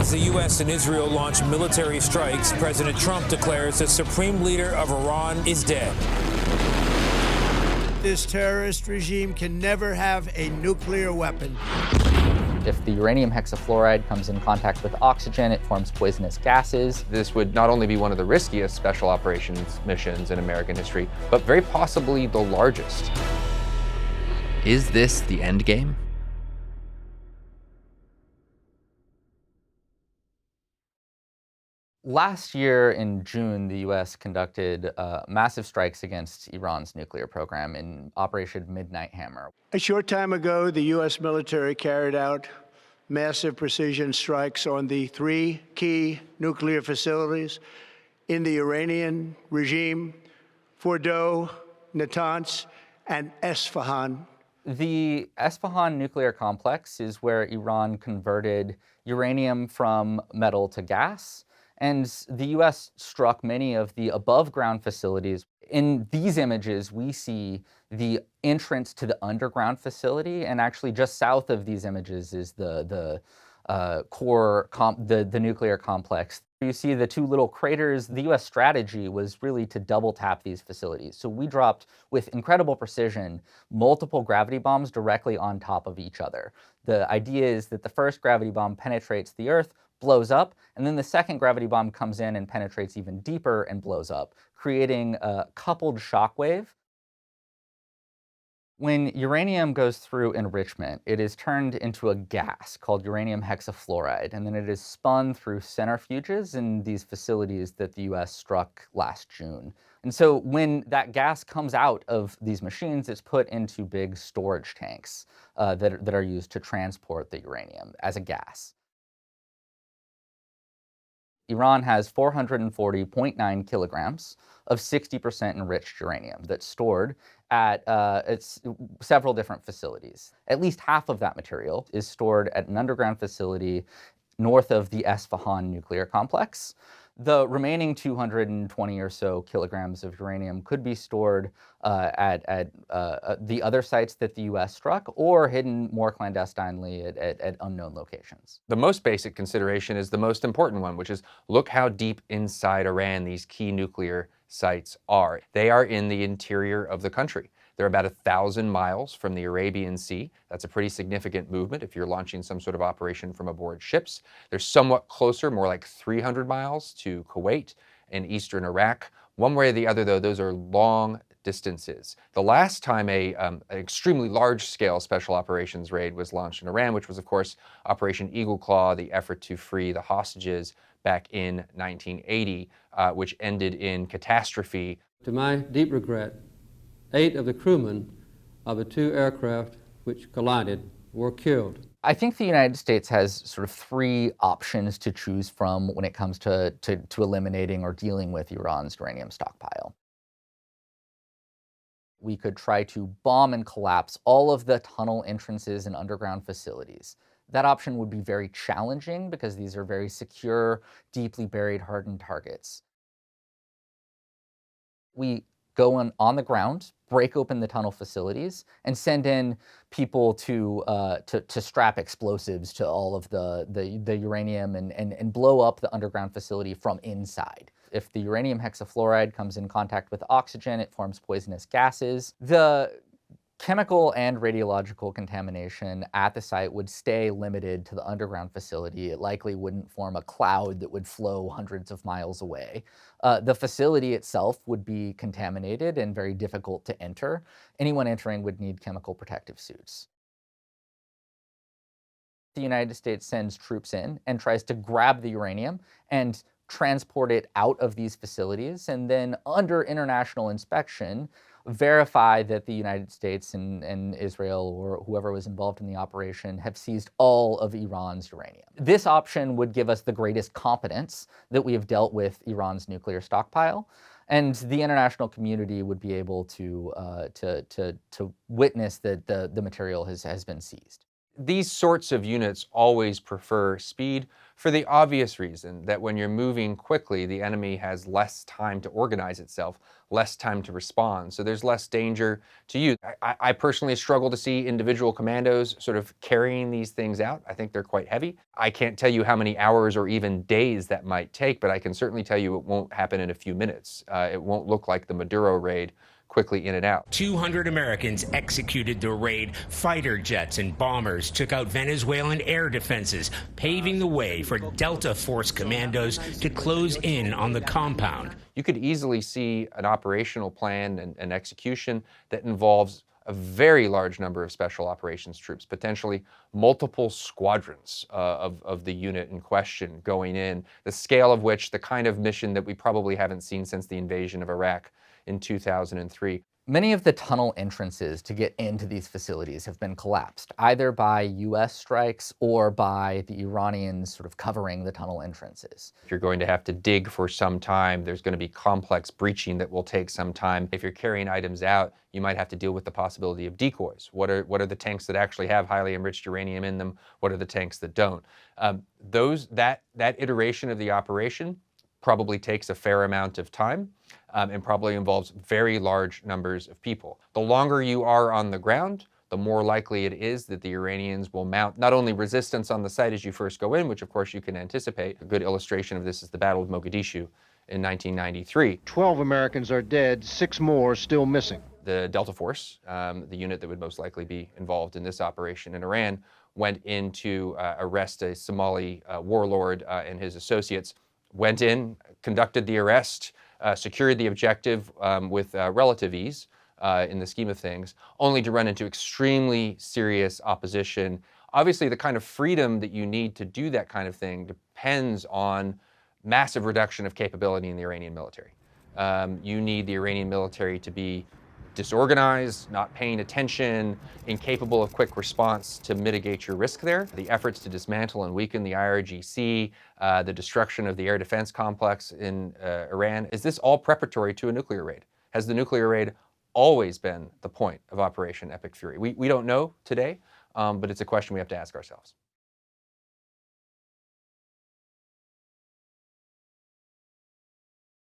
As the U.S. and Israel launch military strikes, President Trump declares the supreme leader of Iran is dead. This terrorist regime can never have a nuclear weapon. If the uranium hexafluoride comes in contact with oxygen, it forms poisonous gases. This would not only be one of the riskiest special operations missions in American history, but very possibly the largest. Is this the end game? Last year in June, the U.S. conducted massive strikes against Iran's nuclear program in Operation Midnight Hammer. A short time ago, the U.S. military carried out massive precision strikes on the 3 key nuclear facilities in the Iranian regime: Fordow, Natanz, and Esfahan. The Esfahan nuclear complex is where Iran converted uranium from metal to gas, and the U.S. struck many of the above-ground facilities. In these images, we see the entrance to the underground facility, and actually just south of these images is the nuclear complex. You see the 2 little craters. The U.S. strategy was really to double tap these facilities. So we dropped, with incredible precision, multiple gravity bombs directly on top of each other. The idea is that the first gravity bomb penetrates the Earth, blows up, and then the second gravity bomb comes in and penetrates even deeper and blows up, creating a coupled shockwave. When uranium goes through enrichment, it is turned into a gas called uranium hexafluoride, and then it is spun through centrifuges in these facilities that the U.S. struck last June. And so when that gas comes out of these machines, it's put into big storage tanks that are used to transport the uranium as a gas. Iran has 440.9 kilograms of 60% enriched uranium that's stored at its several different facilities. At least half of that material is stored at an underground facility north of the Esfahan nuclear complex. The remaining 220 or so kilograms of uranium could be stored at the other sites that the U.S. struck, or hidden more clandestinely at unknown locations. The most basic consideration is the most important one, which is look how deep inside Iran these key nuclear sites are. They are in the interior of the country. They're about 1,000 miles from the Arabian Sea. That's a pretty significant movement if you're launching some sort of operation from aboard ships. They're somewhat closer, more like 300 miles to Kuwait and eastern Iraq. One way or the other, though, those are long distances. The last time an extremely large-scale special operations raid was launched in Iran, which was, of course, Operation Eagle Claw, the effort to free the hostages back in 1980, which ended in catastrophe. To my deep regret, 8 of the crewmen of the 2 aircraft which collided were killed. I think the United States has sort of 3 options to choose from when it comes to eliminating or dealing with Iran's uranium stockpile. We could try to bomb and collapse all of the tunnel entrances and underground facilities. That option would be very challenging because these are very secure, deeply buried, hardened targets. We go on the ground, break open the tunnel facilities, and send in people to strap explosives to all of the uranium and blow up the underground facility from inside. If the uranium hexafluoride comes in contact with oxygen, it forms poisonous gases. The chemical and radiological contamination at the site would stay limited to the underground facility. It likely wouldn't form a cloud that would flow hundreds of miles away. The facility itself would be contaminated and very difficult to enter. Anyone entering would need chemical protective suits. The United States sends troops in and tries to grab the uranium and transport it out of these facilities, and then under international inspection, verify that the United States and Israel or whoever was involved in the operation have seized all of Iran's uranium. This option would give us the greatest confidence that we have dealt with Iran's nuclear stockpile, and the international community would be able to witness that the material has been seized. These sorts of units always prefer speed for the obvious reason that when you're moving quickly, the enemy has less time to organize itself, less time to respond. So there's less danger to you. I personally struggle to see individual commandos sort of carrying these things out. I think they're quite heavy. I can't tell you how many hours or even days that might take, but I can certainly tell you it won't happen in a few minutes. It won't look like the Maduro raid, quickly in and out. 200 Americans executed the raid. Fighter jets and bombers took out Venezuelan air defenses, paving the way for Delta Force commandos to close in on the compound. You could easily see an operational plan and execution that involves a very large number of special operations troops, potentially multiple squadrons of the unit in question going in, the scale of which, the kind of mission that we probably haven't seen since the invasion of Iraq in 2003. Many of the tunnel entrances to get into these facilities have been collapsed, either by US strikes or by the Iranians sort of covering the tunnel entrances. If you're going to have to dig for some time, there's going to be complex breaching that will take some time. If you're carrying items out, you might have to deal with the possibility of decoys. What are the tanks that actually have highly enriched uranium in them? What are the tanks that don't? That iteration of the operation probably takes a fair amount of time and probably involves very large numbers of people. The longer you are on the ground, the more likely it is that the Iranians will mount not only resistance on the site as you first go in, which of course you can anticipate. A good illustration of this is the Battle of Mogadishu in 1993. 12 Americans are dead, 6 more still missing. The Delta Force, the unit that would most likely be involved in this operation in Iran, went in to arrest a Somali warlord and his associates, went in, conducted the arrest, secured the objective with relative ease in the scheme of things, only to run into extremely serious opposition. Obviously, the kind of freedom that you need to do that kind of thing depends on massive reduction of capability in the Iranian military. You need the Iranian military to be disorganized, not paying attention, incapable of quick response to mitigate your risk there. The efforts to dismantle and weaken the IRGC, the destruction of the air defense complex in Iran, is this all preparatory to a nuclear raid? Has the nuclear raid always been the point of Operation Epic Fury? We don't know today, but it's a question we have to ask ourselves.